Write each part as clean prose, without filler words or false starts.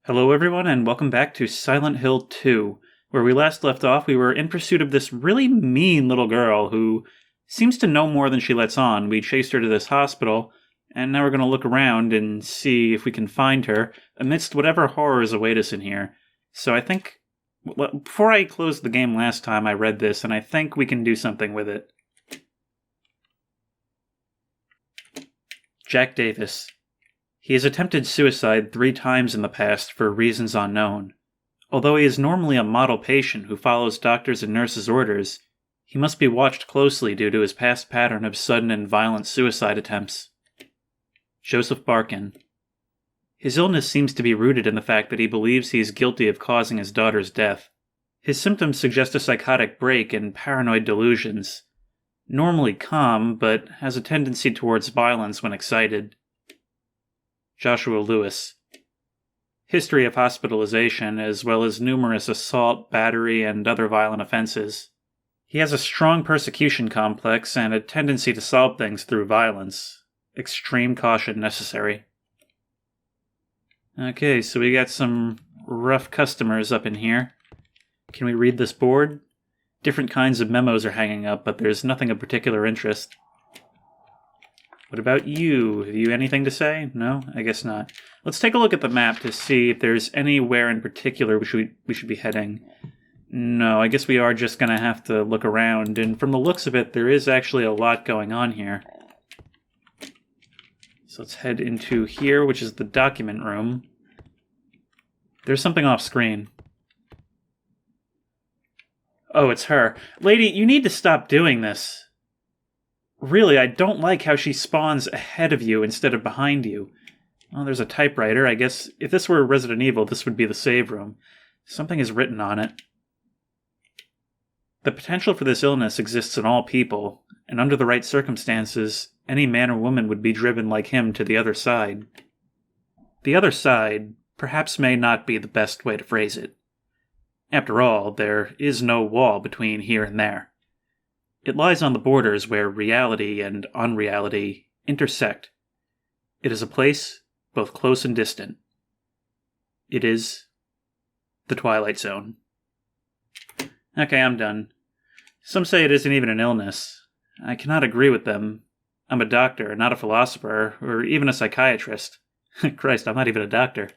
Hello everyone, and welcome back to Silent Hill 2. Where we last left off, we were in pursuit of this really mean little girl who seems to know more than she lets on. We chased her to this hospital, and now we're going to look around and see if we can find her amidst whatever horrors await us in here. So I think, before I closed the game last time, I read this, and I think we can do something with it. Jack Davis. He has attempted suicide 3 times in the past for reasons unknown. Although he is normally a model patient who follows doctors' and nurses' orders, he must be watched closely due to his past pattern of sudden and violent suicide attempts. Joseph Barkin. His illness seems to be rooted in the fact that he believes he is guilty of causing his daughter's death. His symptoms suggest a psychotic break and paranoid delusions. Normally calm, but has a tendency towards violence when excited. Joshua Lewis. History of hospitalization, as well as numerous assault, battery, and other violent offenses. He has a strong persecution complex and a tendency to solve things through violence. Extreme caution necessary. Okay, so we got some rough customers up in here. Can we read this board? Different kinds of memos are hanging up, but there's nothing of particular interest. What about you? Have you anything to say? No? I guess not. Let's take a look at the map to see if there's anywhere in particular we should be heading. No, I guess we are just going to have to look around, and from the looks of it, there is actually a lot going on here. So let's head into here, which is the document room. There's something off screen. Oh, it's her. Lady, you need to stop doing this. Really, I don't like how she spawns ahead of you instead of behind you. Oh, there's a typewriter. I guess if this were Resident Evil, this would be the save room. Something is written on it. The potential for this illness exists in all people, and under the right circumstances, any man or woman would be driven like him to the other side. The other side perhaps may not be the best way to phrase it. After all, there is no wall between here and there. It lies on the borders where reality and unreality intersect. It is a place both close and distant. It is the Twilight Zone. Okay, I'm done. Some say it isn't even an illness. I cannot agree with them. I'm a doctor, not a philosopher, or even a psychiatrist. Christ, I'm not even a doctor.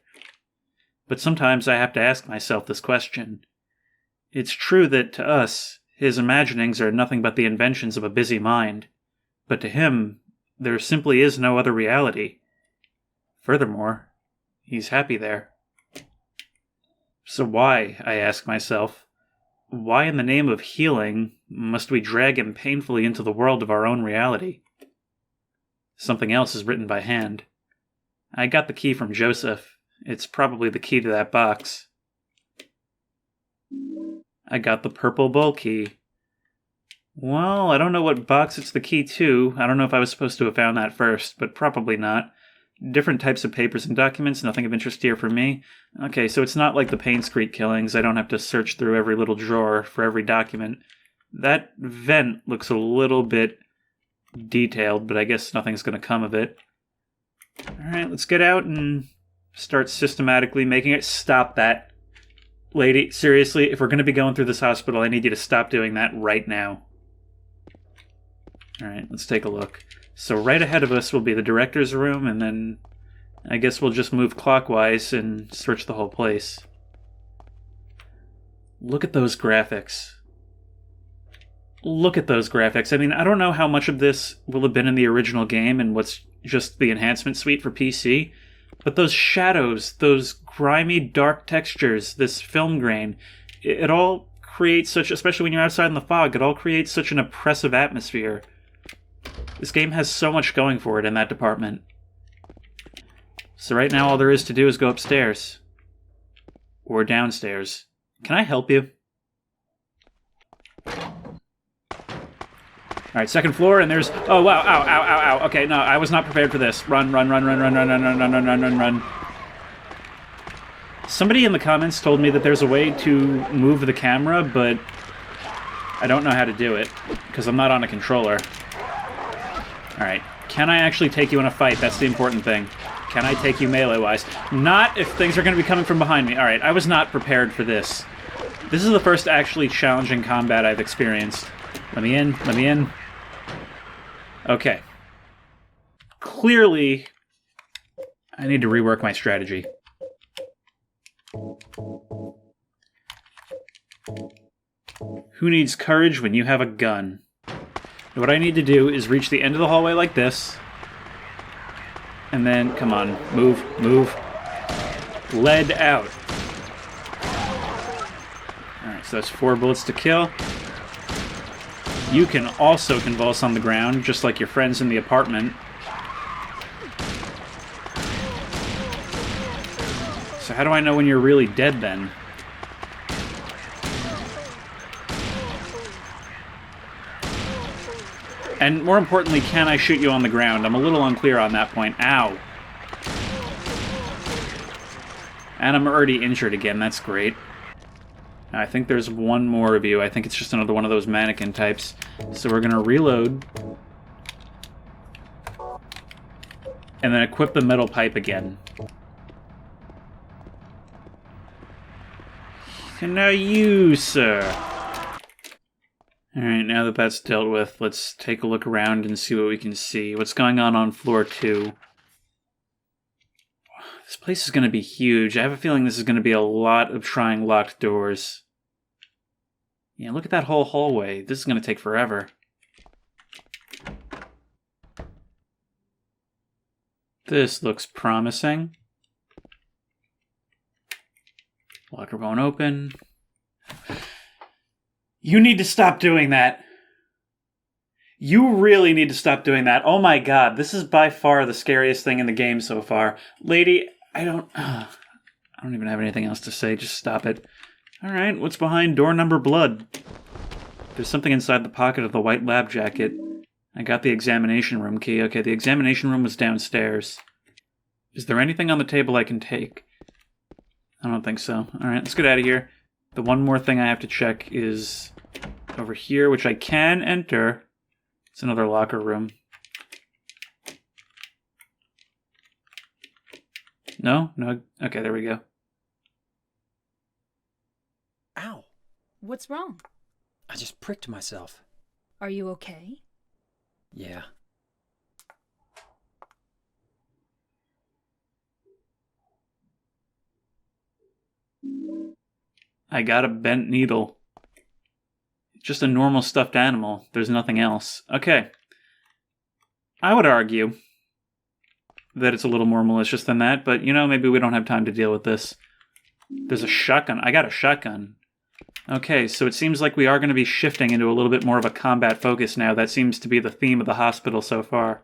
But sometimes I have to ask myself this question. It's true that to us, his imaginings are nothing but the inventions of a busy mind, but to him, there simply is no other reality. Furthermore, he's happy there. So why, I ask myself, why in the name of healing must we drag him painfully into the world of our own reality? Something else is written by hand. I got the key from Joseph. It's probably the key to that box. I got the purple bowl key. Well, I don't know what box it's the key to. I don't know if I was supposed to have found that first, but probably not. Different types of papers and documents, nothing of interest here for me. Okay, so it's not like the Payne Street killings. I don't have to search through every little drawer for every document. That vent looks a little bit detailed, but I guess nothing's going to come of it. Alright, let's get out and start systematically making it. Stop that. Lady, seriously, if we're going to be going through this hospital, I need you to stop doing that right now. Alright, let's take a look. So right ahead of us will be the director's room, and then I guess we'll just move clockwise and search the whole place. Look at those graphics. Look at those graphics. I mean, I don't know how much of this will have been in the original game and what's just the enhancement suite for PC, but those shadows, those grimy, dark textures, this film grain, it all creates such, especially when you're outside in the fog, it all creates such an oppressive atmosphere. This game has so much going for it in that department. So right now all there is to do is go upstairs. Or downstairs. Can I help you? Alright, second floor, and there's... Oh, wow, ow, ow, ow, ow. Okay, no, I was not prepared for this. Run, run, run, run, run, run, run, run, run, run, run, run, run. Somebody in the comments told me that there's a way to move the camera, but I don't know how to do it, because I'm not on a controller. Alright, can I actually take you in a fight? That's the important thing. Can I take you melee-wise? Not if things are going to be coming from behind me. Alright, I was not prepared for this. This is the first actually challenging combat I've experienced. Let me in. Let me in. Okay. Clearly, I need to rework my strategy. Who needs courage when you have a gun? What I need to do is reach the end of the hallway like this. And then, come on, move, move. Lead out. Alright, so that's 4 bullets to kill. You can also convulse on the ground, just like your friends in the apartment. So how do I know when you're really dead, then? And more importantly, can I shoot you on the ground? I'm a little unclear on that point. Ow. And I'm already injured again. That's great. I think there's one more of you. I think it's just another one of those mannequin types. So we're going to reload. And then equip the metal pipe again. And now you, sir. Alright, now that that's dealt with, let's take a look around and see what we can see. What's going on floor 2? This place is going to be huge. I have a feeling this is going to be a lot of trying locked doors. Yeah, look at that whole hallway. This is going to take forever. This looks promising. Locker won't open. You need to stop doing that. You really need to stop doing that. Oh my god, this is by far the scariest thing in the game so far. Lady, I don't even have anything else to say. Just stop it. Alright, what's behind door number blood? There's something inside the pocket of the white lab jacket. I got the examination room key. Okay, the examination room was downstairs. Is there anything on the table I can take? I don't think so. Alright, let's get out of here. The one more thing I have to check is over here, which I can enter. It's another locker room. No? No? Okay, there we go. Ow. What's wrong? I just pricked myself. Are you okay? Yeah. I got a bent needle. Just a normal stuffed animal. There's nothing else. Okay. I would argue that it's a little more malicious than that, but, you know, maybe we don't have time to deal with this. There's a shotgun. I got a shotgun. Okay, so it seems like we are going to be shifting into a little bit more of a combat focus now. That seems to be the theme of the hospital so far.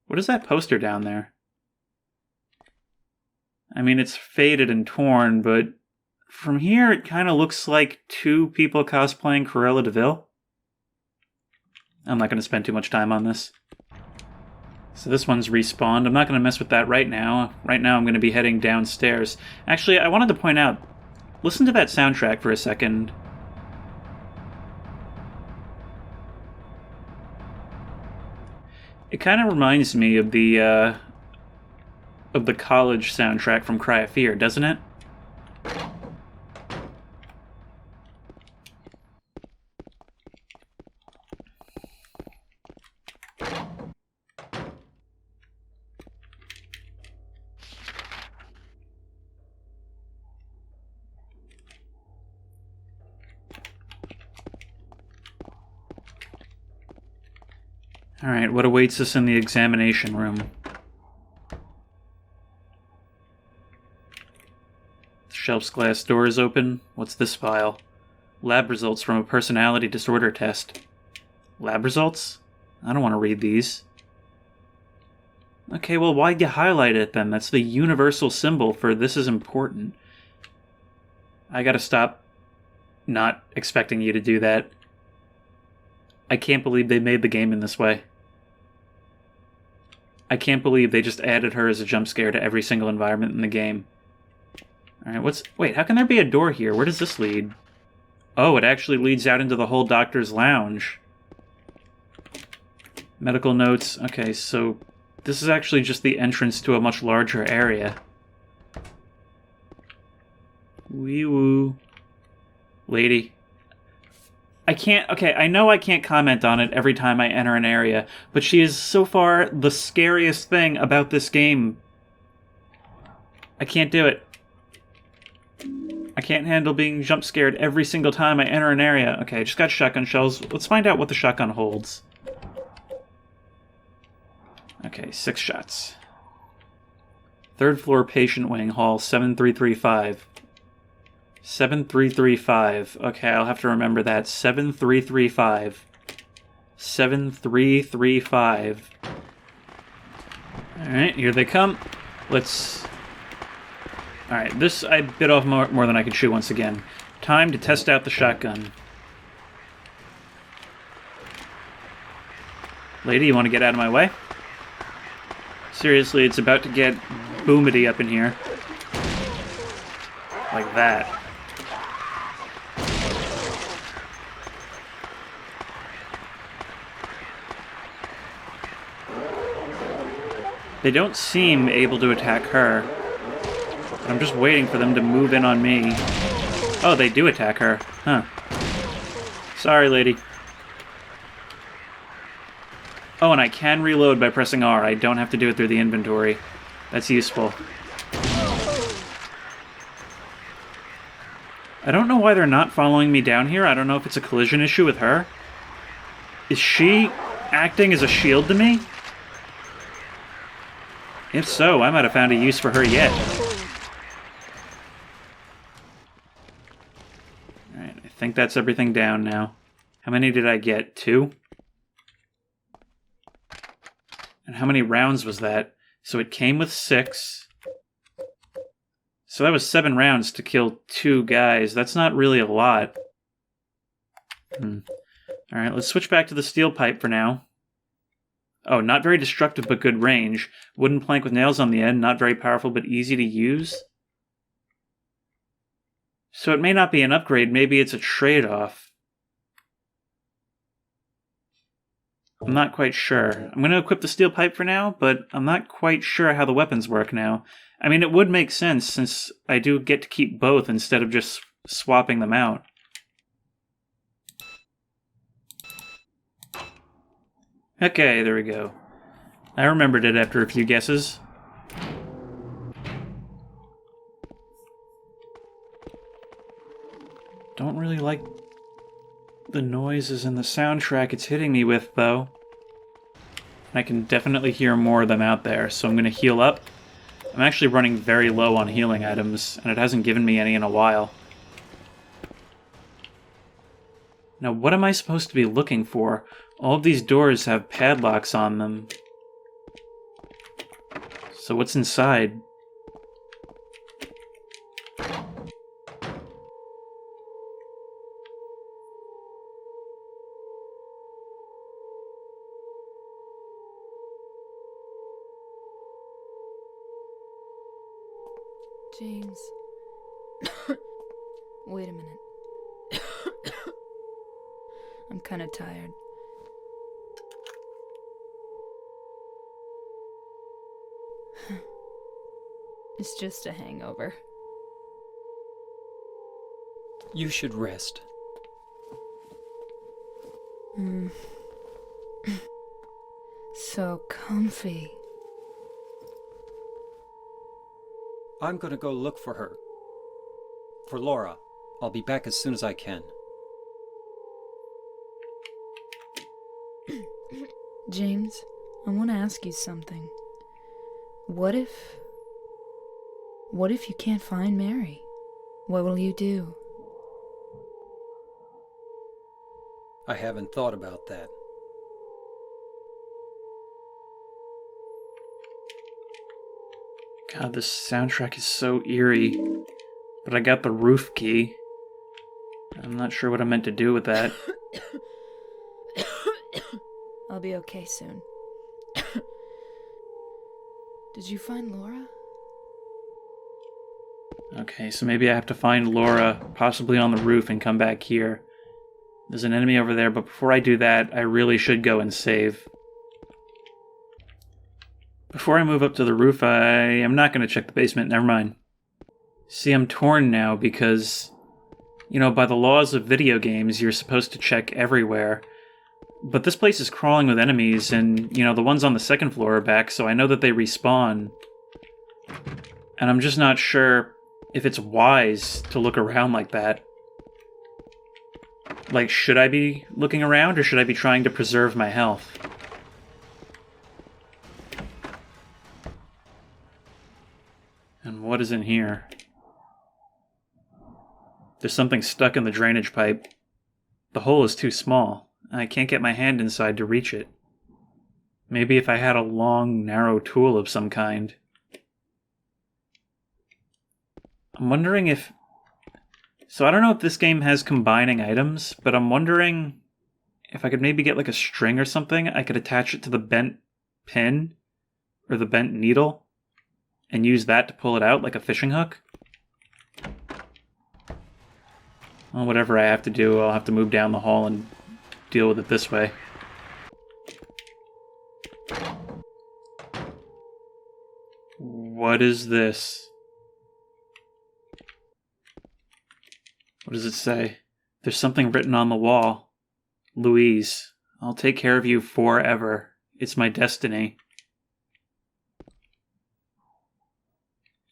What is that poster down there? I mean, it's faded and torn, but from here it kind of looks like 2 people cosplaying Cruella de Vil. I'm not going to spend too much time on this. So this one's respawned. I'm not going to mess with that right now. Right now I'm going to be heading downstairs. Actually, I wanted to point out, listen to that soundtrack for a second. It kind of reminds me of the college soundtrack from Cry of Fear, doesn't it? Alright, what awaits us in the examination room? The shelf's glass door is open. What's this file? Lab results from a personality disorder test. Lab results? I don't want to read these. Okay, well, why'd you highlight it then? That's the universal symbol for this is important. I gotta stop not expecting you to do that. I can't believe they made the game in this way. I can't believe they just added her as a jump scare to every single environment in the game. Alright, wait, how can there be a door here? Where does this lead? Oh, it actually leads out into the whole doctor's lounge. Medical notes. Okay, so this is actually just the entrance to a much larger area. Wee woo. Lady. I can't... Okay, I know I can't comment on it every time I enter an area, but she is so far the scariest thing about this game. I can't do it. I can't handle being jump scared every single time I enter an area. Okay, I just got shotgun shells. Let's find out what the shotgun holds. Okay, 6 shots. 3rd floor patient wing, hall 7335. 7335. Okay, I'll have to remember that. 7335. 7335. Alright, here they come. Let's... Alright, this I bit off more than I could chew once again. Time to test out the shotgun. Lady, you want to get out of my way? Seriously, it's about to get boomity up in here. Like that. They don't seem able to attack her. I'm just waiting for them to move in on me. Oh, they do attack her. Huh. Sorry, lady. Oh, and I can reload by pressing R. I don't have to do it through the inventory. That's useful. I don't know why they're not following me down here. I don't know if it's a collision issue with her. Is she acting as a shield to me? If so, I might have found a use for her yet. Alright, I think that's everything down now. How many did I get? 2? And how many rounds was that? So it came with 6. So that was 7 rounds to kill 2 guys. That's not really a lot. Alright, let's switch back to the steel pipe for now. Oh, not very destructive but good range. Wooden plank with nails on the end, not very powerful but easy to use. So it may not be an upgrade, maybe it's a trade-off. I'm not quite sure. I'm going to equip the steel pipe for now, but I'm not quite sure how the weapons work now. I mean, it would make sense since I do get to keep both instead of just swapping them out. Okay, there we go. I remembered it after a few guesses. Don't really like the noises in the soundtrack it's hitting me with, though. I can definitely hear more of them out there, so I'm going to heal up. I'm actually running very low on healing items, and it hasn't given me any in a while. Now, what am I supposed to be looking for? All of these doors have padlocks on them. So what's inside? James. Wait a minute. I'm kind of tired. It's just a hangover. You should rest. So comfy. I'm gonna go look for her. For Laura. I'll be back as soon as I can. James, I want to ask you something. What if you can't find Mary? What will you do? I haven't thought about that. God, this soundtrack is so eerie. But I got the roof key. I'm not sure what I'm meant to do with that. I'll be okay soon. Did you find Laura? Okay, so maybe I have to find Laura, possibly on the roof, and come back here. There's an enemy over there, but before I do that, I really should go and save. Before I move up to the roof, I am not going to check the basement. Never mind. See, I'm torn now because, by the laws of video games, you're supposed to check everywhere. But this place is crawling with enemies, and, the ones on the second floor are back, so I know that they respawn. And I'm just not sure if it's wise to look around like that. Like, should I be looking around, or should I be trying to preserve my health? And what is in here? There's something stuck in the drainage pipe. The hole is too small. I can't get my hand inside to reach it. Maybe if I had a long, narrow tool of some kind. I'm wondering if... So I don't know if this game has combining items, but I'm wondering if I could maybe get like a string or something. I could attach it to the bent pin or the bent needle and use that to pull it out like a fishing hook. Well, whatever I have to do, I'll have to move down the hall and deal with it this way. What is this? What does it say? There's something written on the wall. Louise, I'll take care of you forever. It's my destiny.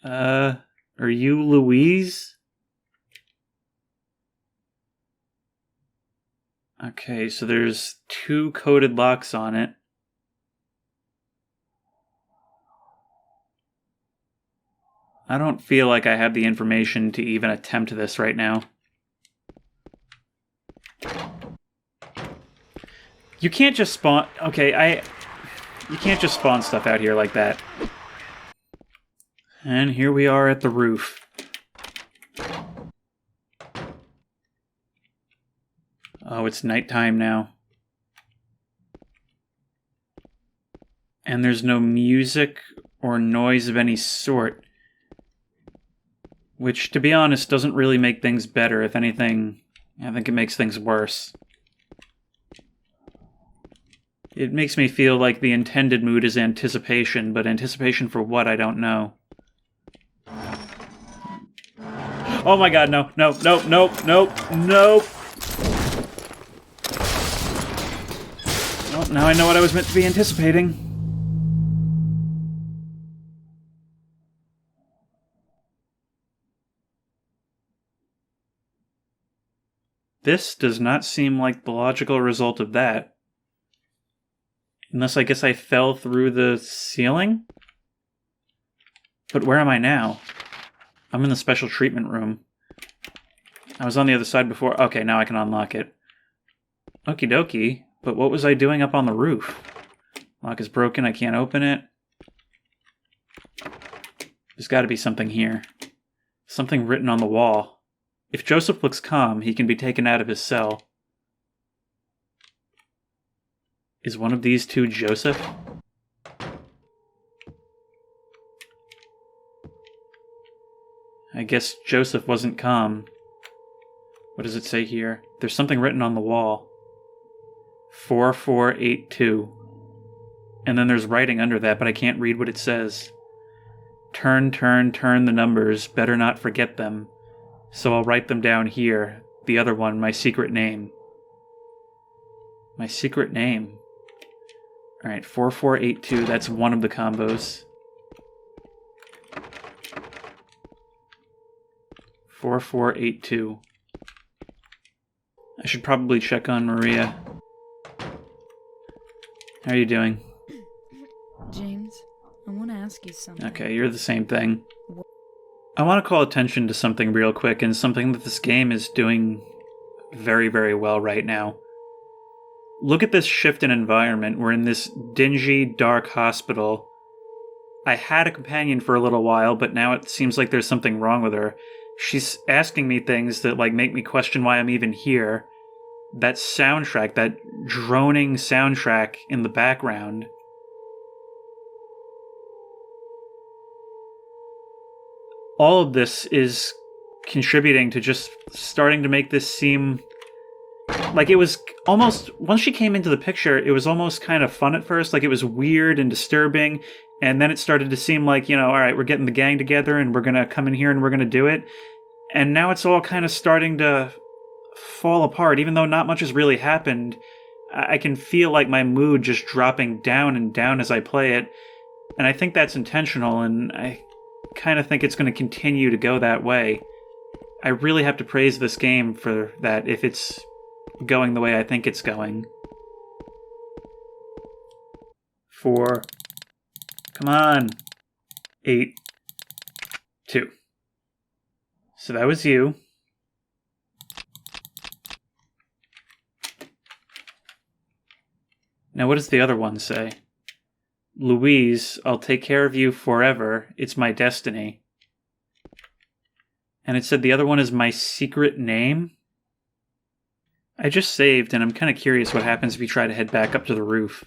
Are you Louise? Okay, so there's 2 coded locks on it. I don't feel like I have the information to even attempt this right now. You can't just spawn... Okay, you can't just spawn stuff out here like that. And here we are at the roof. Oh, it's nighttime now. And there's no music or noise of any sort. Which, to be honest, doesn't really make things better. If anything, I think it makes things worse. It makes me feel like the intended mood is anticipation, but anticipation for what, I don't know. Oh my god, no, no, no, no, no, no! Well, now I know what I was meant to be anticipating. This does not seem like the logical result of that. Unless I guess I fell through the ceiling? But where am I now? I'm in the special treatment room. I was on the other side before. Okay, now I can unlock it. Okie dokie. But what was I doing up on the roof? Lock is broken, I can't open it. There's got to be something here. Something written on the wall. If Joseph looks calm, he can be taken out of his cell. Is one of these 2 Joseph? I guess Joseph wasn't calm. What does it say here? There's something written on the wall. 4482. And then there's writing under that, but I can't read what it says. Turn, turn, turn the numbers. Better not forget them. So I'll write them down here. The other one, my secret name. My secret name. Alright, 4482. That's one of the combos. 4482. I should probably check on Maria. How are you doing? James, I want to ask you something. Okay, you're the same thing. I want to call attention to something real quick, and something that this game is doing very, very well right now. Look at this shift in environment. We're in this dingy, dark hospital. I had a companion for a little while, but now it seems like there's something wrong with her. She's asking me things that, make me question why I'm even here. That soundtrack, that droning soundtrack in the background. All of this is contributing to just starting to make this seem like it was almost, once she came into the picture, it was almost kind of fun at first. Like, it was weird and disturbing. And then it started to seem like, all right, we're getting the gang together and we're going to come in here and we're going to do it. And now it's all kind of starting to fall apart. Even though not much has really happened, I can feel like my mood just dropping down and down as I play it. And I think that's intentional, and I kind of think it's going to continue to go that way. I really have to praise this game for that if it's going the way I think it's going. 4. Come on. 8. 2. So that was you. Now what does the other one say? Louise, I'll take care of you forever. It's my destiny. And it said the other one is my secret name? I just saved, and I'm kind of curious what happens if you try to head back up to the roof.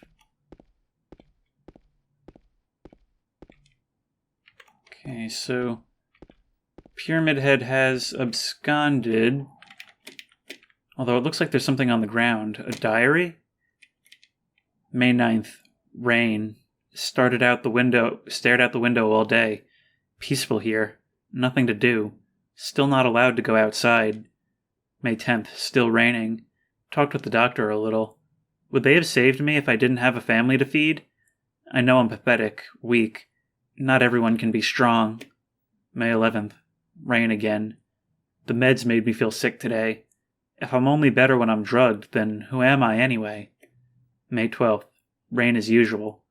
Okay, so Pyramid Head has absconded. Although it looks like there's something on the ground. A diary? May 9th. Rain. Stared out the window all day. Peaceful here. Nothing to do. Still not allowed to go outside. May 10th. Still raining. Talked with the doctor a little. Would they have saved me if I didn't have a family to feed? I know I'm pathetic, weak. Not everyone can be strong. May 11th. Rain again. The meds made me feel sick today. If I'm only better when I'm drugged, then who am I anyway? May 12th. Rain as usual.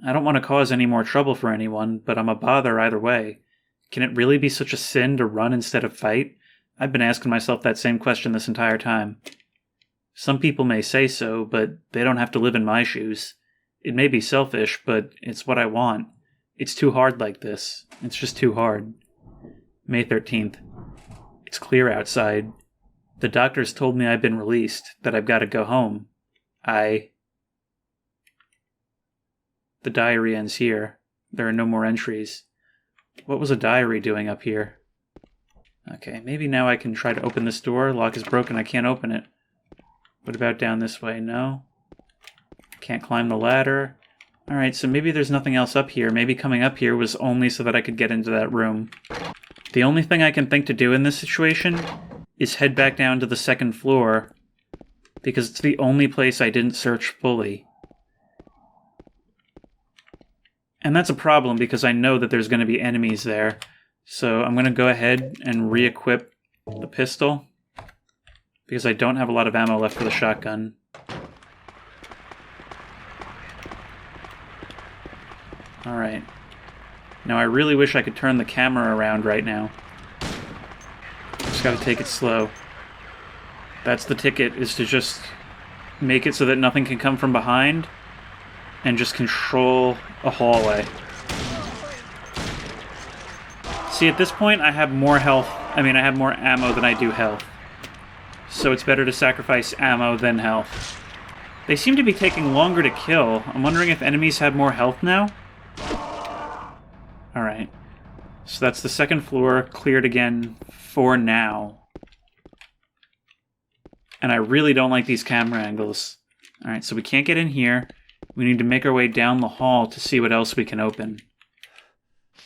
I don't want to cause any more trouble for anyone, but I'm a bother either way. Can it really be such a sin to run instead of fight? I've been asking myself that same question this entire time. Some people may say so, but they don't have to live in my shoes. It may be selfish, but it's what I want. It's too hard like this. It's just too hard. May 13th. It's clear outside. The doctors told me I've been released, that I've got to go home. The diary ends here. There are no more entries. What was a diary doing up here? Okay, maybe now I can try to open this door. Lock is broken, I can't open it. What about down this way? No. Can't climb the ladder. Alright, so maybe there's nothing else up here. Maybe coming up here was only so that I could get into that room. The only thing I can think to do in this situation is head back down to the second floor, because it's the only place I didn't search fully. And that's a problem because I know that there's going to be enemies there. So I'm going to go ahead and re-equip the pistol, because I don't have a lot of ammo left for the shotgun. Alright. Now I really wish I could turn the camera around right now. Just gotta take it slow. That's the ticket, is to just make it so that nothing can come from behind and just control a hallway. See, at this point I have more health. I have more ammo than I do health. So it's better to sacrifice ammo than health. They seem to be taking longer to kill. I'm wondering if enemies have more health now? Alright. So that's the second floor, cleared again for now. And I really don't like these camera angles. Alright, so we can't get in here. We need to make our way down the hall to see what else we can open.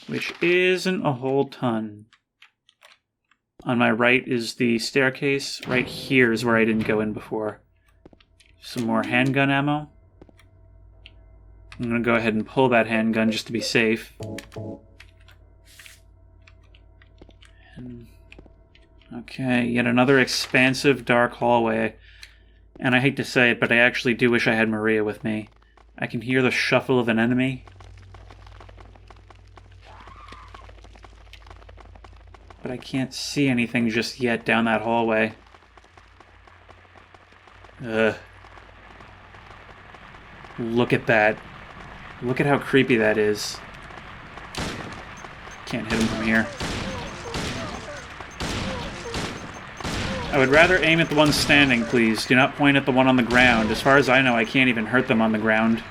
Which isn't a whole ton. On my right is the staircase. Right here is where I didn't go in before. Some more handgun ammo. I'm going to go ahead and pull that handgun just to be safe. Okay, yet another expansive dark hallway. And I hate to say it, but I actually do wish I had Maria with me. I can hear the shuffle of an enemy. But I can't see anything just yet down that hallway. Ugh. Look at that. Look at how creepy that is. Can't hit him from here. I would rather aim at the one standing, please. Do not point at the one on the ground. As far as I know, I can't even hurt them on the ground.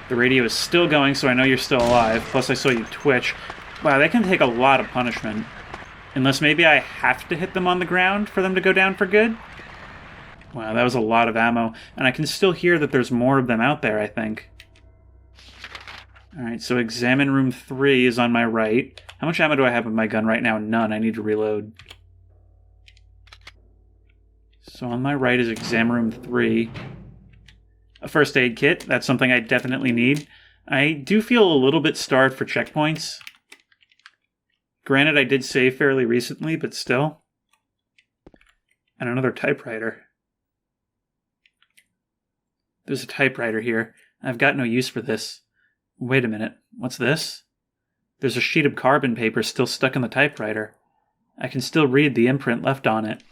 The radio is still going, so I know you're still alive. Plus, I saw you twitch. Wow, that can take a lot of punishment. Unless maybe I have to hit them on the ground for them to go down for good? Wow, that was a lot of ammo. And I can still hear that there's more of them out there, I think. Alright, so examine room 3 is on my right. How much ammo do I have with my gun right now? None. I need to reload. So on my right is exam room 3. A first aid kit. That's something I definitely need. I do feel a little bit starved for checkpoints. Granted, I did save fairly recently, but still. And another typewriter. There's a typewriter here. I've got no use for this. Wait a minute. What's this? There's a sheet of carbon paper still stuck in the typewriter. I can still read the imprint left on it.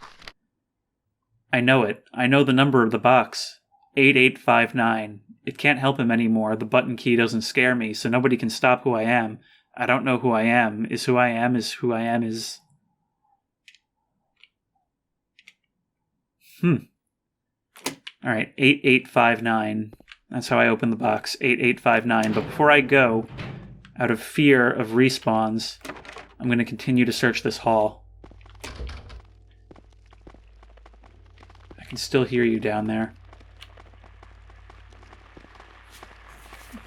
I know it. I know the number of the box. 8859. It can't help him anymore. The button key doesn't scare me, so nobody can stop who I am. I don't know who I am. Is who I am is who I am is... Alright, 8859. That's how I open the box. 8859. But before I go, out of fear of respawns, I'm going to continue to search this hall. I can still hear you down there.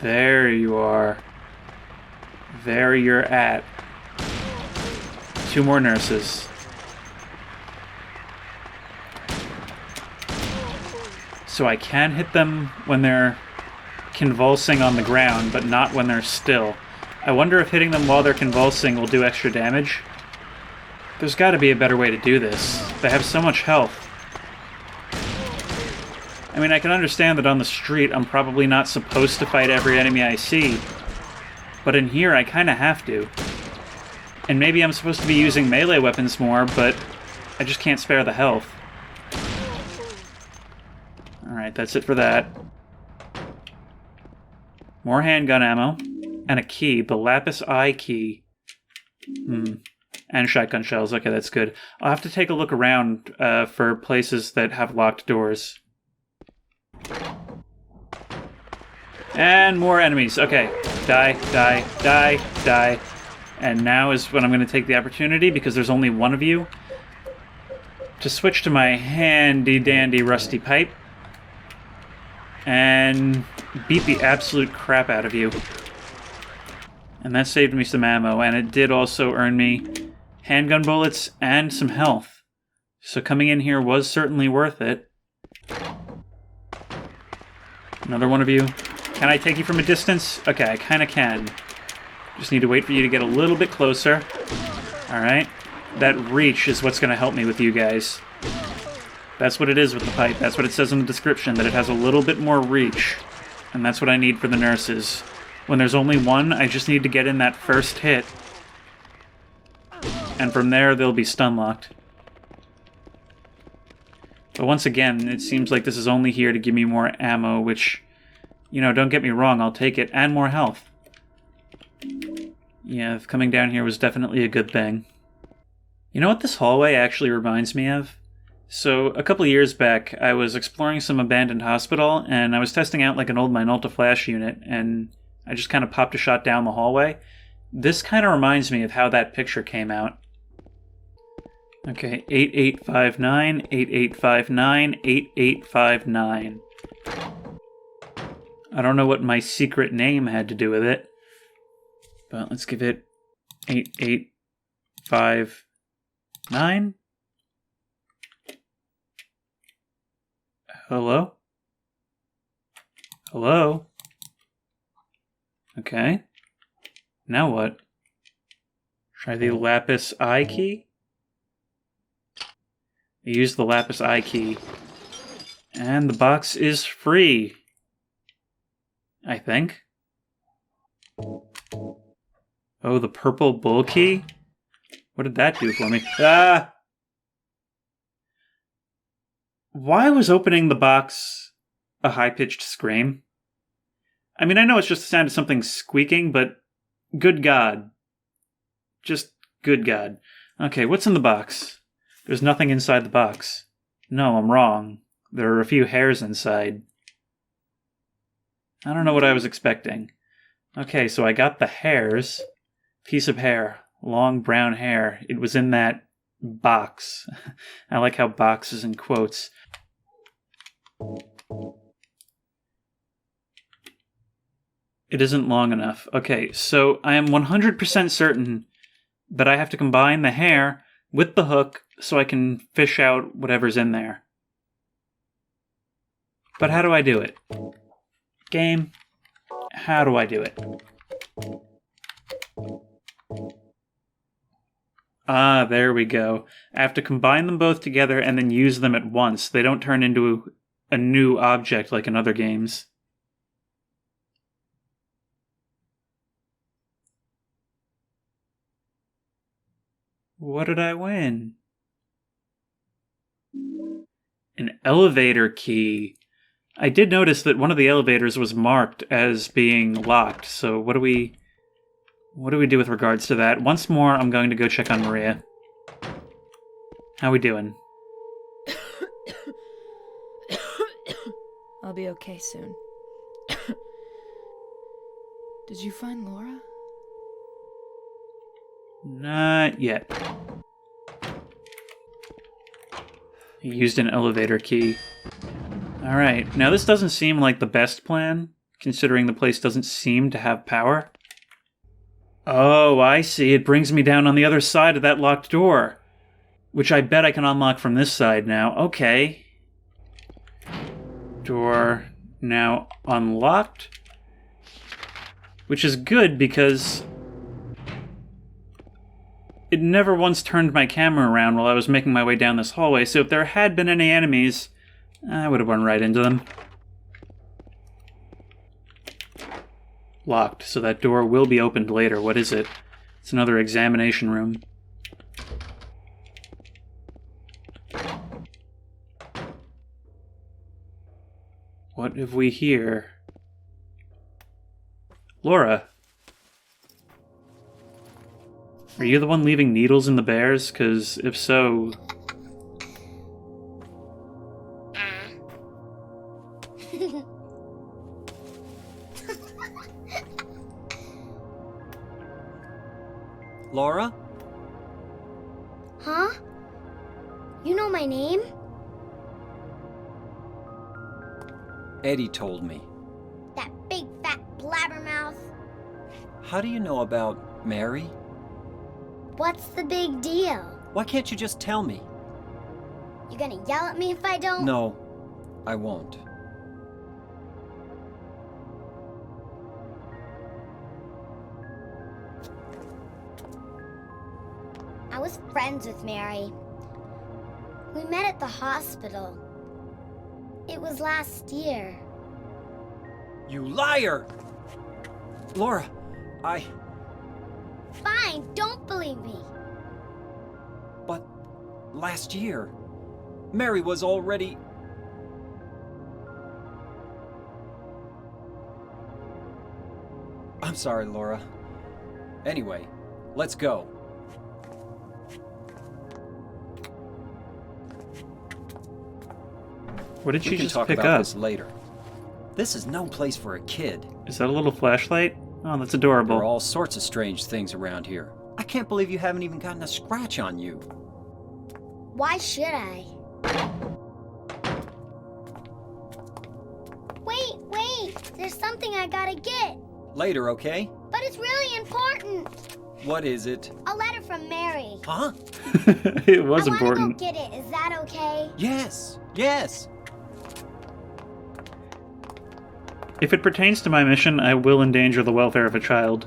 There you are. There you're at. 2 more nurses. So I can hit them when they're convulsing on the ground, but not when they're still. I wonder if hitting them while they're convulsing will do extra damage. There's got to be a better way to do this. They have so much health. I mean, I can understand that on the street I'm probably not supposed to fight every enemy I see, but in here I kind of have to. And maybe I'm supposed to be using melee weapons more, but I just can't spare the health. Alright, that's it for that. More handgun ammo. And a key. The Lapis Eye Key. And shotgun shells. Okay, that's good. I'll have to take a look around for places that have locked doors. And more enemies. Okay. Die, die, die, die. And now is when I'm going to take the opportunity, because there's only one of you, to switch to my handy-dandy rusty pipe and beat the absolute crap out of you. And that saved me some ammo, and it did also earn me handgun bullets and some health. So coming in here was certainly worth it. Another one of you. Can I take you from a distance? Okay, I kind of can. Just need to wait for you to get a little bit closer. Alright. That reach is what's going to help me with you guys. That's what it is with the pipe. That's what it says in the description, that it has a little bit more reach. And that's what I need for the nurses. When there's only one, I just need to get in that first hit. And from there, they'll be stun-locked. But once again, it seems like this is only here to give me more ammo, which, you know, don't get me wrong, I'll take it, and more health. Yeah, coming down here was definitely a good thing. You know what this hallway actually reminds me of? So, a couple years back, I was exploring some abandoned hospital, and I was testing out like an old Minolta flash unit, and I just kind of popped a shot down the hallway. This kind of reminds me of how that picture came out. Okay, 8859, 8859, 8859. I don't know what my secret name had to do with it, but let's give it 8859. Hello? Hello? Okay. Now what? Try the Lapis Eye Key? Use the Lapis Eye Key. And the box is free. I think. Oh, the purple bull key? What did that do for me? Ah! Why was opening the box a high-pitched scream? I mean, I know it's just the sound of something squeaking, but good God. Just good God. Okay, what's in the box? There's nothing inside the box. No, I'm wrong. There are a few hairs inside. I don't know what I was expecting. Okay, so I got the hairs. Piece of hair. Long brown hair. It was in that box. I like how box is in quotes. It isn't long enough. Okay, so I am 100% certain that I have to combine the hair with the hook so I can fish out whatever's in there. But how do I do it? Game, how do I do it? Ah, there we go. I have to combine them both together and then use them at once. They don't turn into a new object like in other games. What did I win? An elevator key. I did notice that one of the elevators was marked as being locked, so what do we do with regards to that? Once more, I'm going to go check on Maria. How we doing? I'll be okay soon. Did you find Laura? Not yet. He used an elevator key. Alright, now this doesn't seem like the best plan, considering the place doesn't seem to have power. Oh, I see. It brings me down on the other side of that locked door. Which I bet I can unlock from this side now. Okay. Door now unlocked. Which is good because it never once turned my camera around while I was making my way down this hallway, so if there had been any enemies, I would have run right into them. Locked, so that door will be opened later. What is it? It's another examination room. What have we here? Laura? Are you the one leaving needles in the bears? 'Cause if so... Laura? Huh? You know my name? Eddie told me. That big fat blabbermouth. How do you know about Mary? What's the big deal? Why can't you just tell me? You gonna yell at me if I don't? No, I won't. I was friends with Mary. We met at the hospital. It was last year. You liar! Laura, Fine, don't believe me. But last year, Mary was already... I'm sorry, Laura. Anyway, let's go. What did she We can just talk pick about up? this later. This is no place for a kid. Is that a little flashlight? Oh, that's There adorable. are all sorts of strange things around here. I can't believe you haven't even gotten a scratch on you. Why should I? Wait! There's something I gotta get. Later, okay? But it's really important. What is it? A letter from Mary. Huh? It was I wanna important. go get it. Is that okay? Yes! If it pertains to my mission, I will endanger the welfare of a child.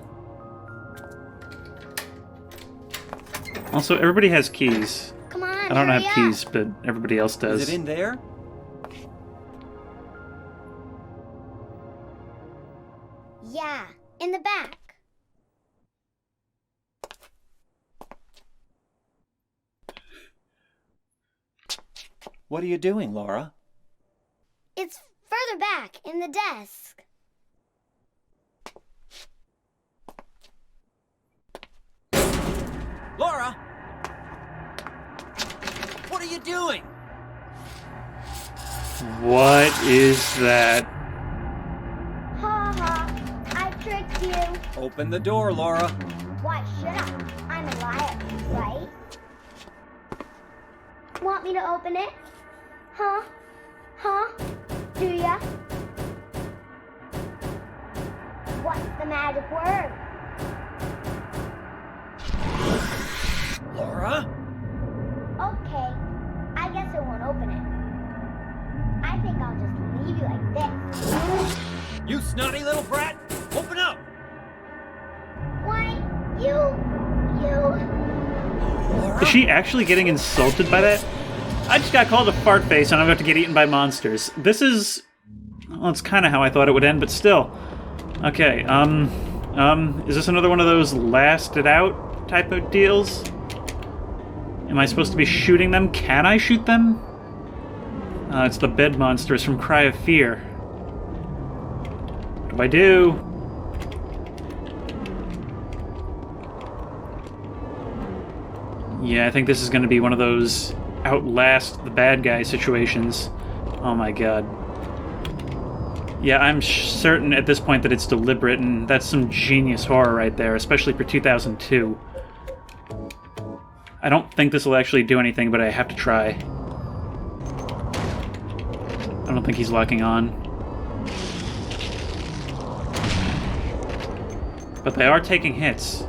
Also, everybody has keys. Come on, I don't hurry have up. keys, but everybody else does. Is it in there? Yeah, in the back. What are you doing, Laura? It's further back in the desk. Laura! What are you doing? What is that? Ha ha, I tricked you. Open the door, Laura. Why should I? I'm a liar, right? Want me to open it? Huh? do ya? What's the magic word? Laura? Okay, I guess it won't open it. I think I'll just leave you like this. You snotty little brat! Open up! Why, you... Laura? Is she actually getting insulted by that? I just got called a fart face and I'm about to get eaten by monsters. This is... Well, it's kind of how I thought it would end, but still. Okay, is this another one of those lasted out type of deals? Am I supposed to be shooting them? Can I shoot them? It's the bed monsters from Cry of Fear. What do I do? Yeah, I think this is going to be one of those outlast the bad guy situations. Oh my god. Yeah, I'm certain at this point that it's deliberate, and that's some genius horror right there, especially for 2002. I don't think this will actually do anything, but I have to try. I don't think he's locking on. But they are taking hits.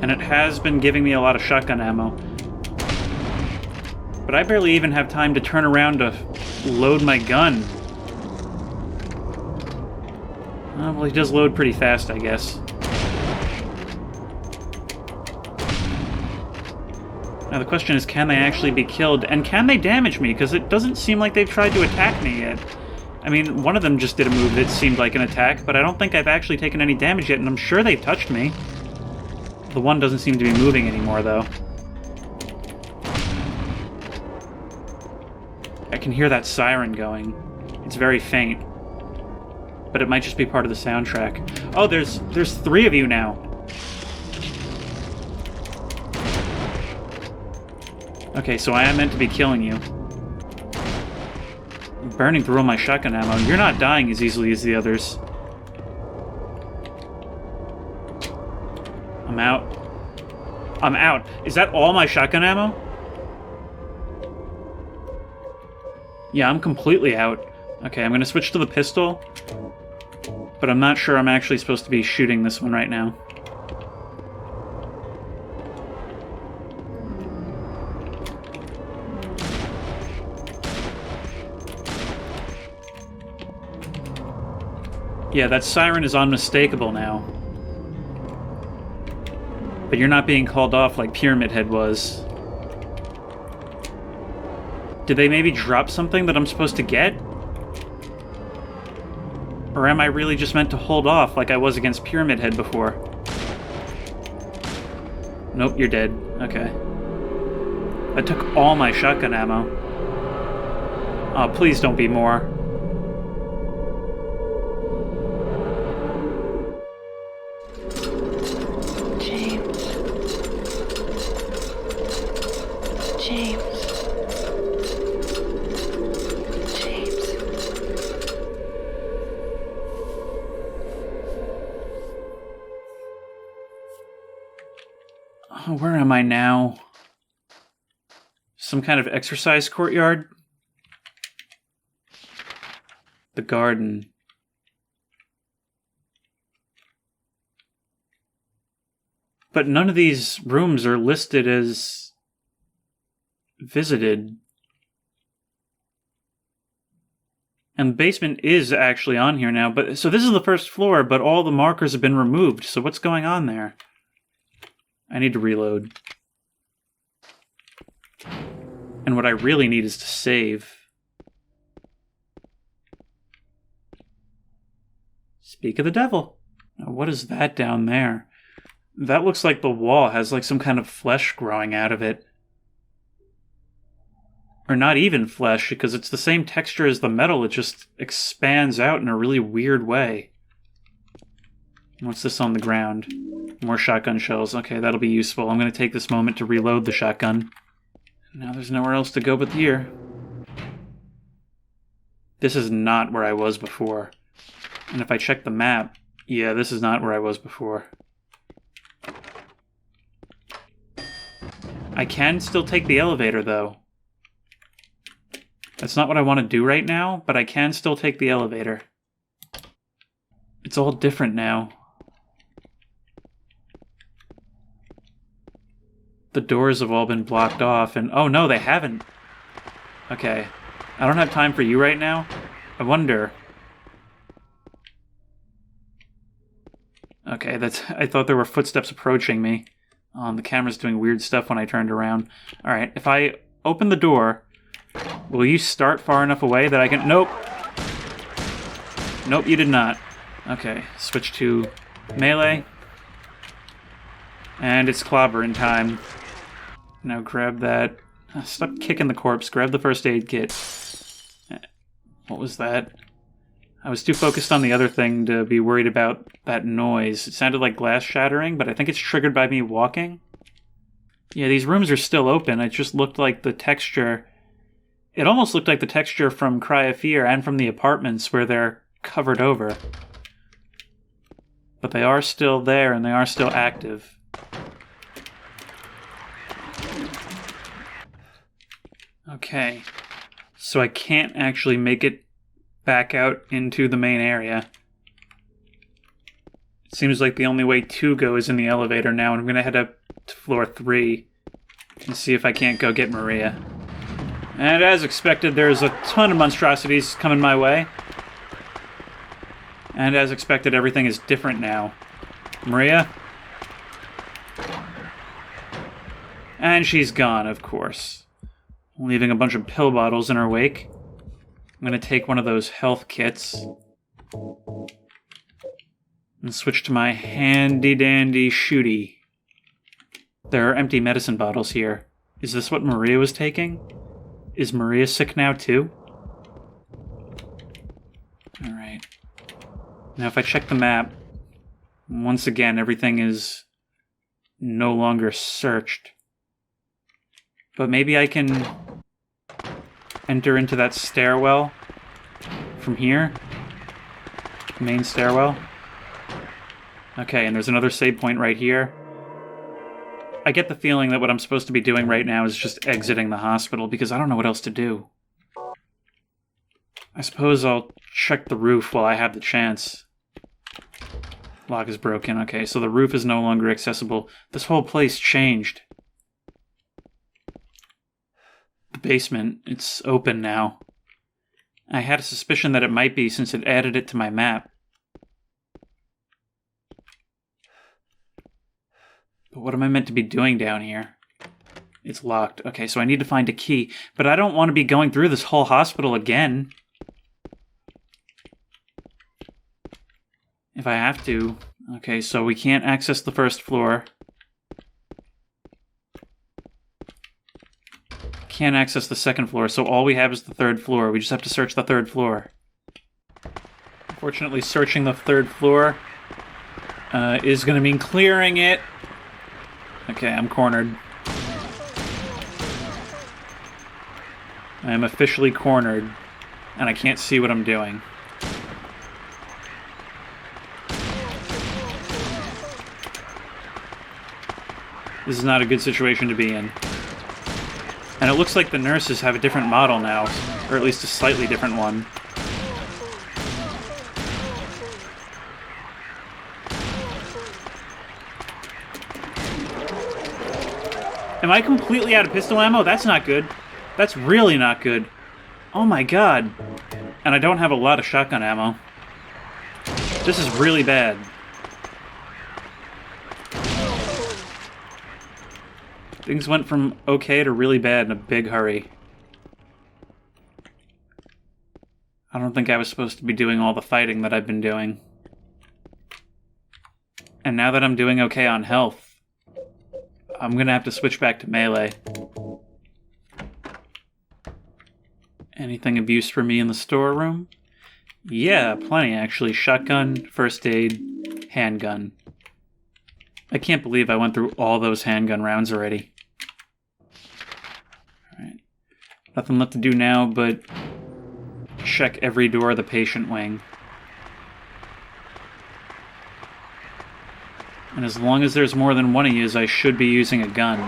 And it has been giving me a lot of shotgun ammo. But I barely even have time to turn around to load my gun. Well, he does load pretty fast, I guess. Now the question is, can they actually be killed? And can they damage me? Because it doesn't seem like they've tried to attack me yet. I mean, one of them just did a move that seemed like an attack, but I don't think I've actually taken any damage yet, and I'm sure they've touched me. The one doesn't seem to be moving anymore, though. I can hear that siren going. It's very faint. But it might just be part of the soundtrack. Oh, there's 3 of you now. Okay, so I am meant to be killing you. I'm burning through all my shotgun ammo. You're not dying as easily as the others. I'm out. I'm out. Is that all my shotgun ammo? Yeah, I'm completely out. Okay, I'm gonna switch to the pistol. But I'm not sure I'm actually supposed to be shooting this one right now. Yeah, that siren is unmistakable now. But you're not being called off like Pyramid Head was. Did they maybe drop something that I'm supposed to get? Or am I really just meant to hold off like I was against Pyramid Head before? Nope, you're dead. Okay. I took all my shotgun ammo. Oh, please don't be more. Where am I now? Some kind of exercise courtyard? The garden. But none of these rooms are listed as visited. And the basement is actually on here now, but so this is the first floor, but all the markers have been removed. So what's going on there? I need to reload. And what I really need is to save. Speak of the devil. Now, what is that down there? That looks like the wall has like some kind of flesh growing out of it. Or not even flesh, because it's the same texture as the metal. It just expands out in a really weird way. What's this on the ground? More shotgun shells. Okay, that'll be useful. I'm going to take this moment to reload the shotgun. Now there's nowhere else to go but here. This is not where I was before. And if I check the map, yeah, this is not where I was before. I can still take the elevator, though. That's not what I want to do right now, but I can still take the elevator. It's all different now. The doors have all been blocked off, and oh no, they haven't. Okay. I don't have time for you right now. I wonder. Okay, I thought there were footsteps approaching me. The camera's doing weird stuff when I turned around. Alright, if I open the door, will you start far enough away that I can... Nope. Nope, you did not. Okay, switch to melee. And it's clobbering time. Now grab that... Stop kicking the corpse. Grab the first aid kit. What was that? I was too focused on the other thing to be worried about that noise. It sounded like glass shattering, but I think it's triggered by me walking. Yeah, these rooms are still open. It just looked like the texture... It almost looked like the texture from Cry of Fear and from the apartments where they're covered over. But they are still there, and they are still active. Okay. So I can't actually make it back out into the main area. It seems like the only way to go is in the elevator now, and I'm going to head up to floor 3 and see if I can't go get Maria. And as expected, there's a ton of monstrosities coming my way. And as expected, everything is different now. Maria? And she's gone, of course. Leaving a bunch of pill bottles in her wake. I'm going to take one of those health kits. And switch to my handy-dandy shooty. There are empty medicine bottles here. Is this what Maria was taking? Is Maria sick now, too? Alright. Now, if I check the map, once again, everything is no longer searched. But maybe I can enter into that stairwell from here? Main stairwell? Okay, and there's another save point right here. I get the feeling that what I'm supposed to be doing right now is just exiting the hospital, because I don't know what else to do. I suppose I'll check the roof while I have the chance. Lock is broken. Okay, so the roof is no longer accessible. This whole place changed. The basement, it's open now. I had a suspicion that it might be since it added it to my map. But what am I meant to be doing down here? It's locked. Okay, so I need to find a key. But I don't want to be going through this whole hospital again. If I have to. Okay, so we can't access the first floor. Can't access the second floor, so all we have is the third floor. We just have to search the third floor. Unfortunately, searching the third floor is going to mean clearing it. Okay, I'm cornered. I am officially cornered, and I can't see what I'm doing. This is not a good situation to be in. And it looks like the nurses have a different model now, or at least a slightly different one. Am I completely out of pistol ammo? That's not good. That's really not good. Oh my god. And I don't have a lot of shotgun ammo. This is really bad. Things went from okay to really bad in a big hurry. I don't think I was supposed to be doing all the fighting that I've been doing. And now that I'm doing okay on health, I'm gonna have to switch back to melee. Anything of use for me in the storeroom? Yeah, plenty actually. Shotgun, first aid, handgun. I can't believe I went through all those handgun rounds already. Alright. Nothing left to do now but check every door of the patient wing. And as long as there's more than one of yous, I should be using a gun.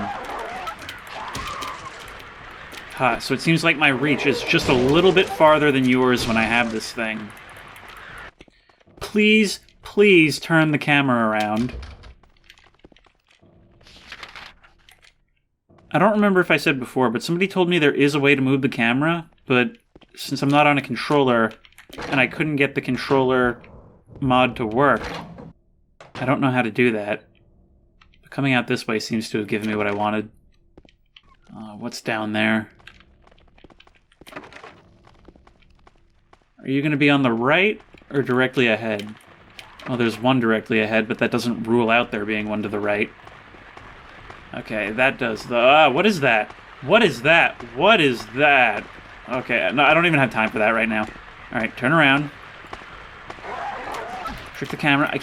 So it seems like my reach is just a little bit farther than yours when I have this thing. Please, please turn the camera around. I don't remember if I said before, but somebody told me there is a way to move the camera, but since I'm not on a controller, and I couldn't get the controller mod to work, I don't know how to do that. But coming out this way seems to have given me what I wanted. What's down there? Are you going to be on the right or directly ahead? Well, there's one directly ahead, but that doesn't rule out there being one to the right. Okay, that does the... what is that? What is that? What is that? Okay, no, I don't even have time for that right now. Alright, turn around. Trick the camera. I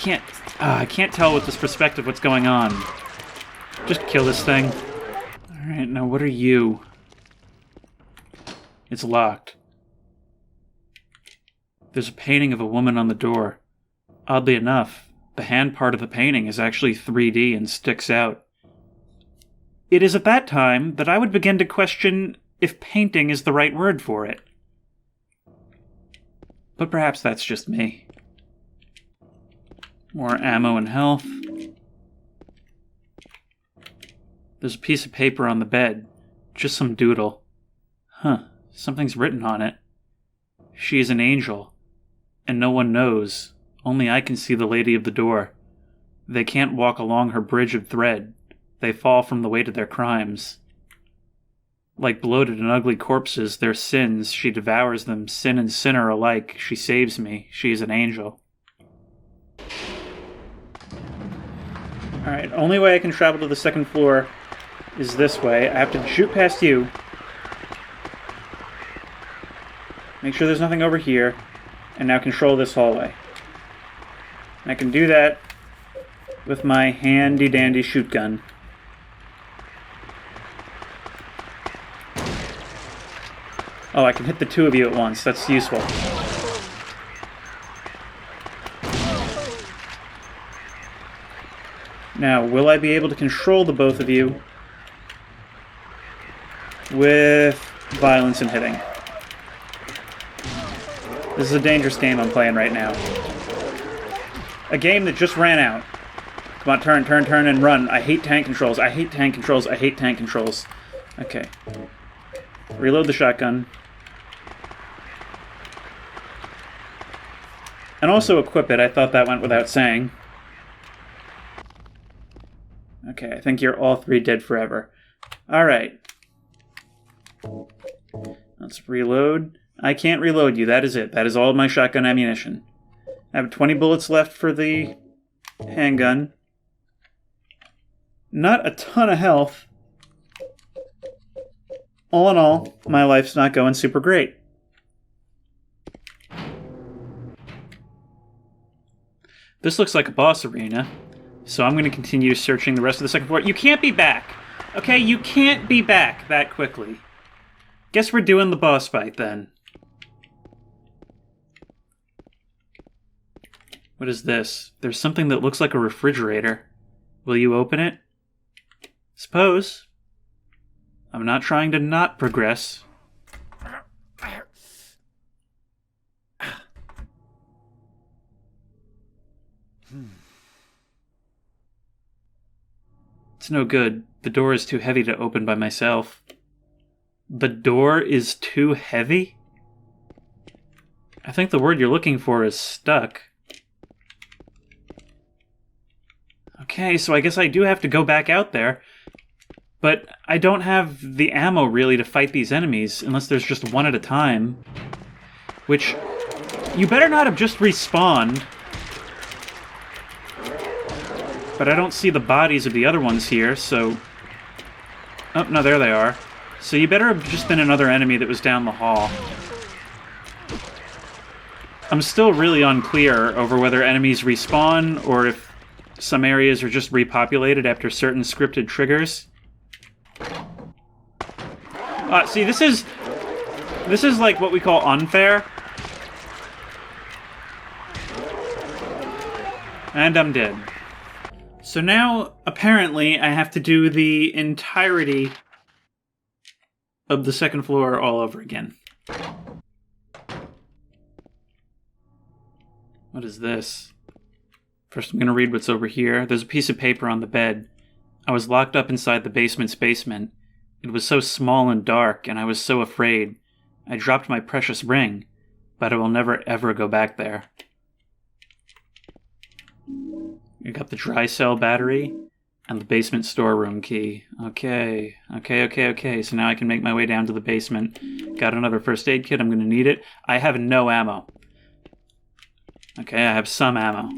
can't tell with this perspective what's going on. Just kill this thing. Alright, now what are you? It's locked. There's a painting of a woman on the door. Oddly enough, the hand part of the painting is actually 3D and sticks out. It is at that time that I would begin to question if painting is the right word for it. But perhaps that's just me. More ammo and health. There's a piece of paper on the bed. Just some doodle. Huh, something's written on it. She is an angel. And no one knows. Only I can see the lady of the door. They can't walk along her bridge of thread. They fall from the weight of their crimes. Like bloated and ugly corpses, their sins, she devours them, sin and sinner alike. She saves me. She is an angel. Alright, only way I can travel to the second floor is this way. I have to shoot past you. Make sure there's nothing over here. And now control this hallway. And I can do that with my handy-dandy shoot gun. Oh, I can hit the two of you at once. That's useful. Now, will I be able to control the both of you with violence and hitting? This is a dangerous game I'm playing right now. A game that just ran out. Come on, turn, turn, turn, and run. I hate tank controls. I hate tank controls. I hate tank controls. Okay. Reload the shotgun. And also equip it. I thought that went without saying. Okay, I think you're all three dead forever. Alright. Let's reload. I can't reload you. That is it. That is all of my shotgun ammunition. I have 20 bullets left for the handgun. Not a ton of health. All in all, my life's not going super great. This looks like a boss arena, so I'm going to continue searching the rest of the second floor. You can't be back! Okay, you can't be back that quickly. Guess we're doing the boss fight then. What is this? There's something that looks like a refrigerator. Will you open it? Suppose. I'm not trying to not progress. It's no good. The door is too heavy to open by myself. The door is too heavy? I think the word you're looking for is stuck. Okay, so I guess I do have to go back out there. But I don't have the ammo, really, to fight these enemies, unless there's just one at a time. Which, you better not have just respawned. But I don't see the bodies of the other ones here, so... Oh, no, there they are. So you better have just been another enemy that was down the hall. I'm still really unclear over whether enemies respawn, or if some areas are just repopulated after certain scripted triggers. See, this is like what we call unfair. And I'm dead. So now, apparently, I have to do the entirety of the second floor all over again. What is this? First, I'm going to read what's over here. There's a piece of paper on the bed. I was locked up inside the basement's basement. It was so small and dark, and I was so afraid. I dropped my precious ring, but I will never ever go back there. You got the dry cell battery and the basement storeroom key. Okay. So now I can make my way down to the basement. Got another first aid kit. I'm going to need it. I have no ammo. Okay, I have some ammo.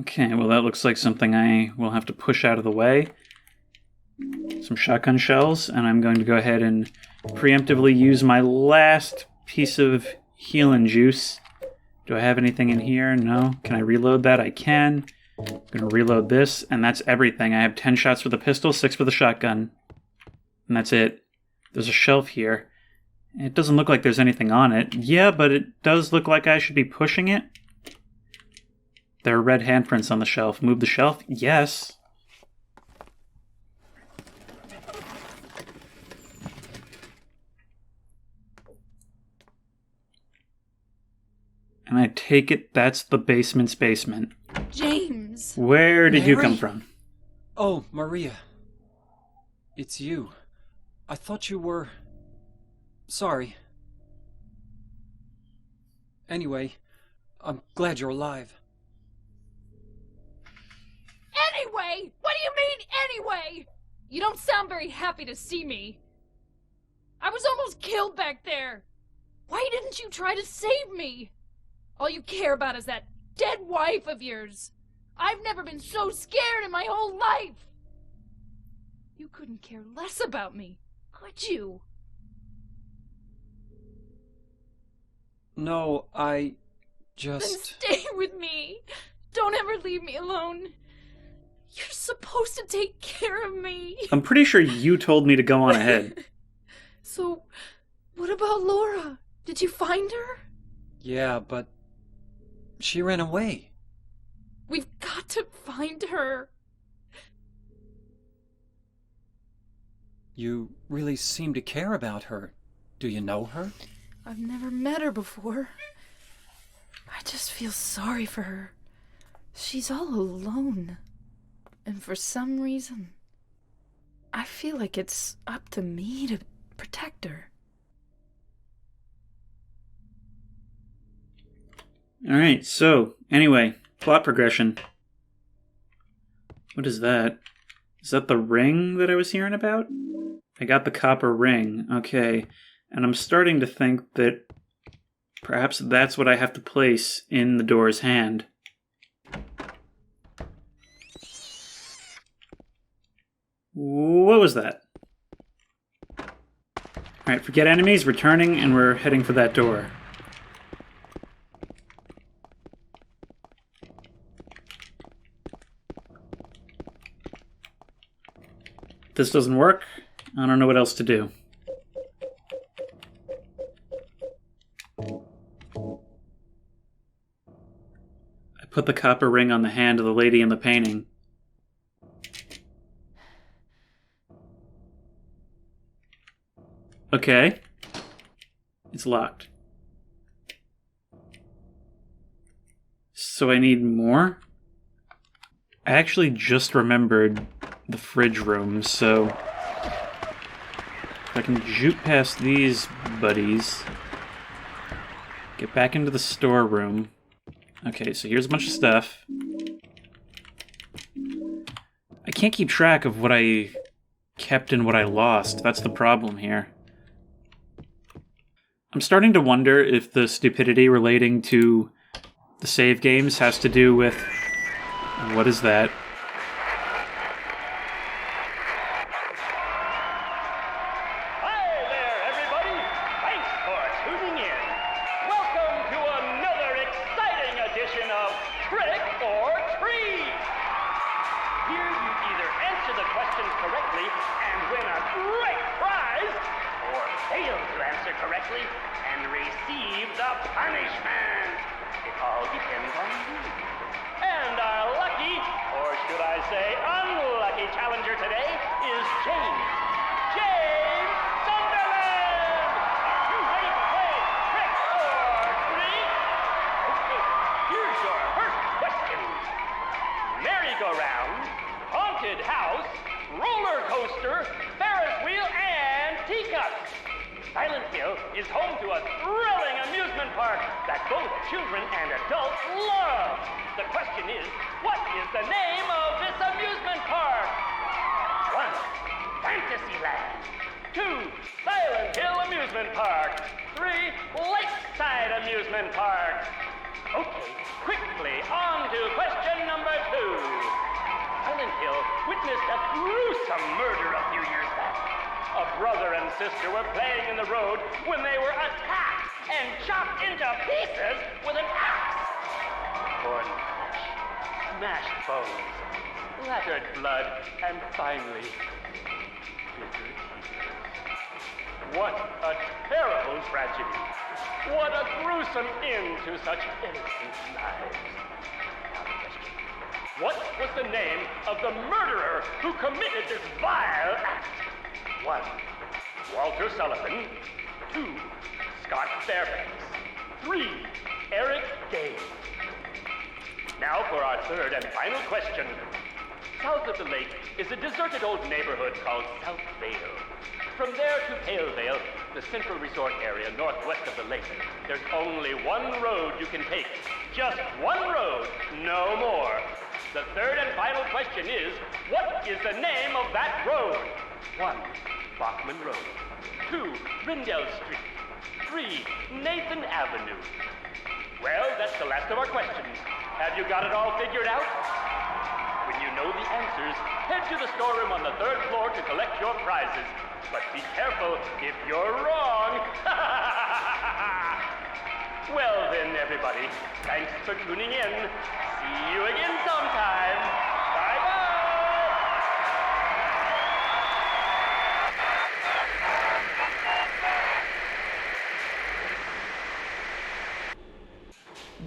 Okay, well that looks like something I will have to push out of the way. Some shotgun shells, and I'm going to go ahead and preemptively use my last piece of healing juice. Do I have anything in here? No. Can I reload that? I can. I'm going to reload this, and that's everything. I have 10 shots for the pistol, 6 for the shotgun. And that's it. There's a shelf here. It doesn't look like there's anything on it. Yeah, but it does look like I should be pushing it. There are red handprints on the shelf. Move the shelf? Yes. And I take it that's the basement's basement. James! Where did you Mary? come from? Oh, Maria. It's you. I thought you were... Sorry. Anyway, I'm glad you're alive. Anyway? What do you mean, anyway? You don't sound very happy to see me. I was almost killed back there. Why didn't you try to save me? All you care about is that dead wife of yours. I've never been so scared in my whole life. You couldn't care less about me, could you? No, I Then just... stay with me. Don't ever leave me alone. You're supposed to take care of me. I'm pretty sure you told me to go on ahead. So, what about Laura? Did you find her? Yeah, but... She ran away. We've got to find her. You really seem to care about her. Do you know her? I've never met her before. I just feel sorry for her. She's all alone. And for some reason, I feel like it's up to me to protect her. Alright, so, anyway, plot progression. What is that? Is that the ring that I was hearing about? I got the copper ring, okay. And I'm starting to think that perhaps that's what I have to place in the door's hand. What was that? Alright, forget enemies, returning, and we're heading for that door. If this doesn't work, I don't know what else to do. I put the copper ring on the hand of the lady in the painting. Okay. It's locked. So I need more? I actually just remembered the fridge room, so if I can juke past these buddies, get back into the storeroom. Okay, so here's a bunch of stuff. I can't keep track of what I kept and what I lost. That's the problem here. I'm starting to wonder if the stupidity relating to the save games has to do with... What is that? Hi there, everybody! Thanks for tuning in. Welcome to another exciting edition of Trick or Treat! Here you either answer the questions correctly and win a great prize, or fail to answer correctly and receive the punishment. If all depends on you. And our lucky, or should I say unlucky challenger today is James. James Sunderland! You ready to play trick or treat? Okay, here's your first question. Merry-go-round, haunted house, roller coaster, Ferris wheel, and teacups. Silent Hill is home to a thrilling amusement park that both children and adults love. The question is, what is the name of this amusement park? 1. Fantasyland. 2. Silent Hill Amusement Park. 3. Lakeside Amusement Park. Okay, quickly on to question number 2. Silent Hill witnessed a gruesome murder a few years back. A brother and sister were playing in the road when they were attacked and chopped into pieces with an axe. Torn flesh, smashed bones, splattered blood, and finally, bitter tears. What a terrible tragedy. What a gruesome end to such innocent lives. Now the question. What was the name of the murderer who committed this vile act? 1. Walter Sullivan. 2. Scott Fairbanks. 3. Eric Gaines. Now for our third and final question. South of the lake is a deserted old neighborhood called South Vale. From there to Pale Vale, the central resort area northwest of the lake, there's only one road you can take. Just one road, no more. The third and final question is, what is the name of that road? 1. Bachman Road. 2. Rindell Street. 3. Nathan Avenue. Well, that's the last of our questions. Have you got it all figured out? When you know the answers, head to the storeroom on the 3rd floor to collect your prizes. But be careful if you're wrong. Well then, everybody, thanks for tuning in. See you again sometime. Bye-bye.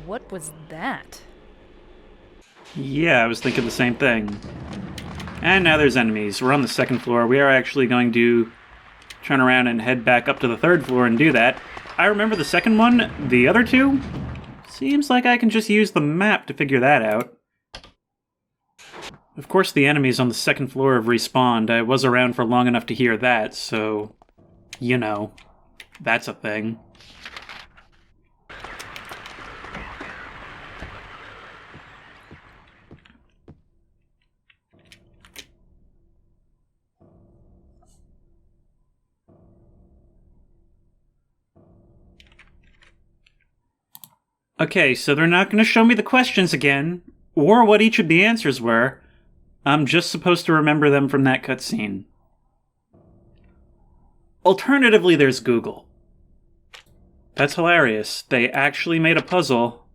What was that? Yeah, I was thinking the same thing. And now there's enemies. We're on the 2nd floor. We are actually going to turn around and head back up to the 3rd floor and do that. I remember the 2nd one. The other 2? Seems like I can just use the map to figure that out. Of course the enemies on the 2nd floor have respawned. I was around for long enough to hear that, so... you know. That's a thing. Okay, so they're not going to show me the questions again, or what each of the answers were. I'm just supposed to remember them from that cutscene. Alternatively, there's Google. That's hilarious. They actually made a puzzle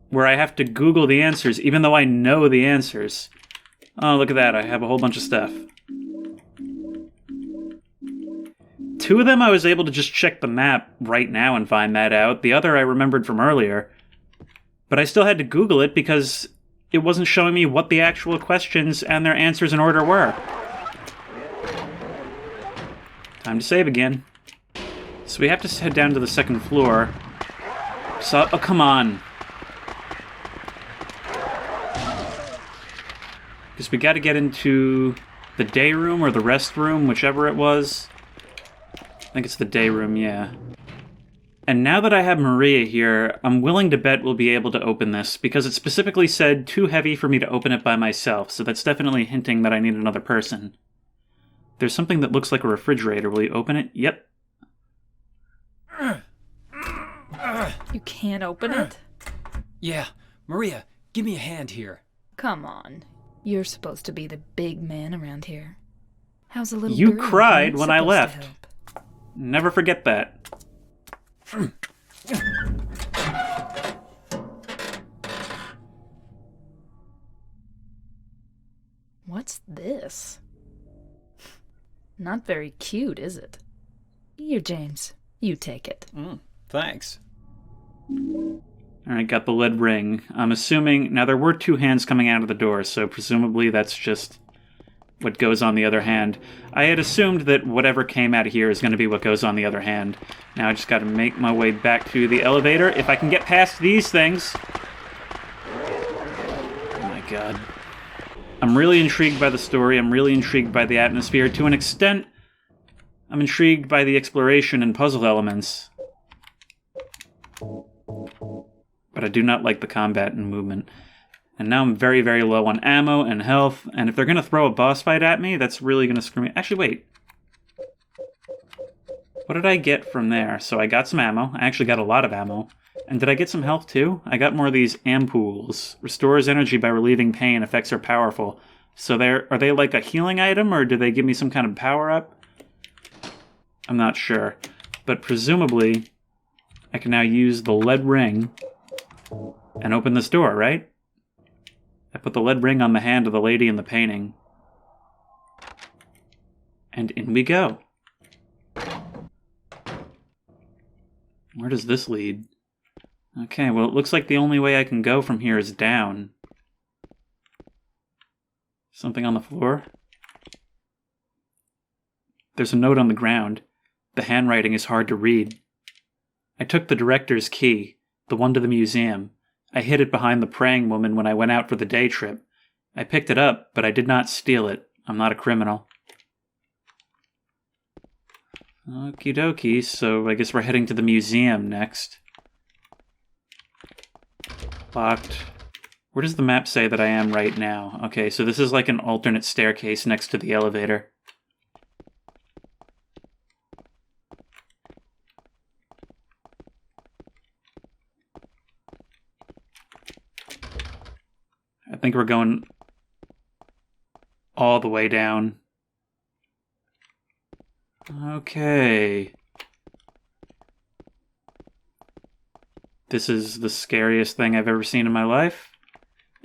where I have to Google the answers, even though I know the answers. Oh, look at that. I have a whole bunch of stuff. 2 of them I was able to just check the map right now and find that out. The other I remembered from earlier. But I still had to Google it because it wasn't showing me what the actual questions and their answers in order were. Time to save again. So we have to head down to the 2nd floor. So, oh, come on. Because we got to get into the day room or the rest room, whichever it was. I think it's the day room, yeah. And now that I have Maria here, I'm willing to bet we'll be able to open this, because it specifically said too heavy for me to open it by myself, so that's definitely hinting that I need another person. There's something that looks like a refrigerator. Will you open it? Yep. You can't open it? Yeah, Maria, give me a hand here. Come on. You're supposed to be the big man around here. How's a little You girl cried supposed when I to left. help? Never forget that. What's this? Not very cute, is it? Here, James. You take it. Thanks. Alright, got the lead ring. I'm assuming... Now, there were 2 hands coming out of the door, so presumably that's just what goes on the other hand. I had assumed that whatever came out of here is going to be what goes on the other hand. Now I just got to make my way back to the elevator. If I can get past these things... Oh my god. I'm really intrigued by the story. I'm really intrigued by the atmosphere. To an extent, I'm intrigued by the exploration and puzzle elements. But I do not like the combat and movement. And now I'm very, very low on ammo and health, and if they're going to throw a boss fight at me, that's really going to screw me. Actually, wait. What did I get from there? So I got some ammo. I actually got a lot of ammo. And did I get some health too? I got more of these ampoules. Restores energy by relieving pain. Effects are powerful. So are they like a healing item, or do they give me some kind of power-up? I'm not sure. But presumably, I can now use the lead ring and open this door, right? I put the lead ring on the hand of the lady in the painting. And in we go. Where does this lead? Okay, well, it looks like the only way I can go from here is down. Something on the floor? There's a note on the ground. The handwriting is hard to read. I took the director's key, the one to the museum. I hid it behind the praying woman when I went out for the day trip. I picked it up, but I did not steal it. I'm not a criminal. Okie dokie, so I guess we're heading to the museum next. Locked. Where does the map say that I am right now? Okay, so this is like an alternate staircase next to the elevator. I think we're going all the way down. Okay. This is the scariest thing I've ever seen in my life.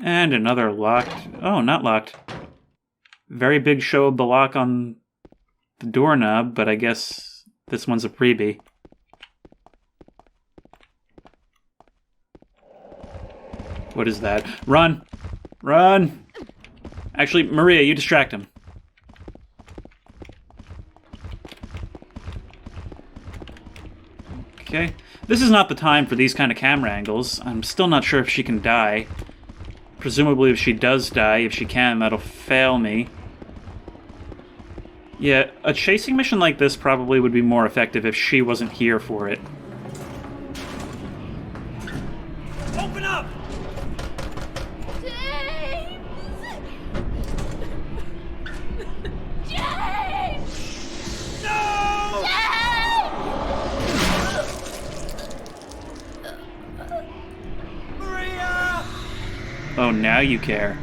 And another locked... Oh, not locked. Very big show of the lock on the doorknob, but I guess this one's a freebie. What is that? Run! Run! Actually, Maria, you distract him. Okay. This is not the time for these kind of camera angles. I'm still not sure if she can die. Presumably if she does die, if she can, that'll fail me. Yeah, a chasing mission like this probably would be more effective if she wasn't here for it. Open up! James! James! No! Maria! Oh, now you care.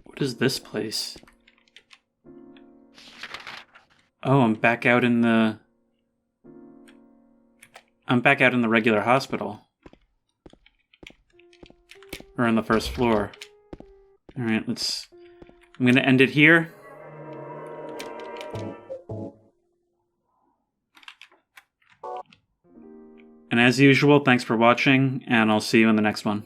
What is this place? Oh, I'm back out in the regular hospital. Or on the first floor. Alright, I'm gonna end it here. And as usual, thanks for watching, and I'll see you in the next one.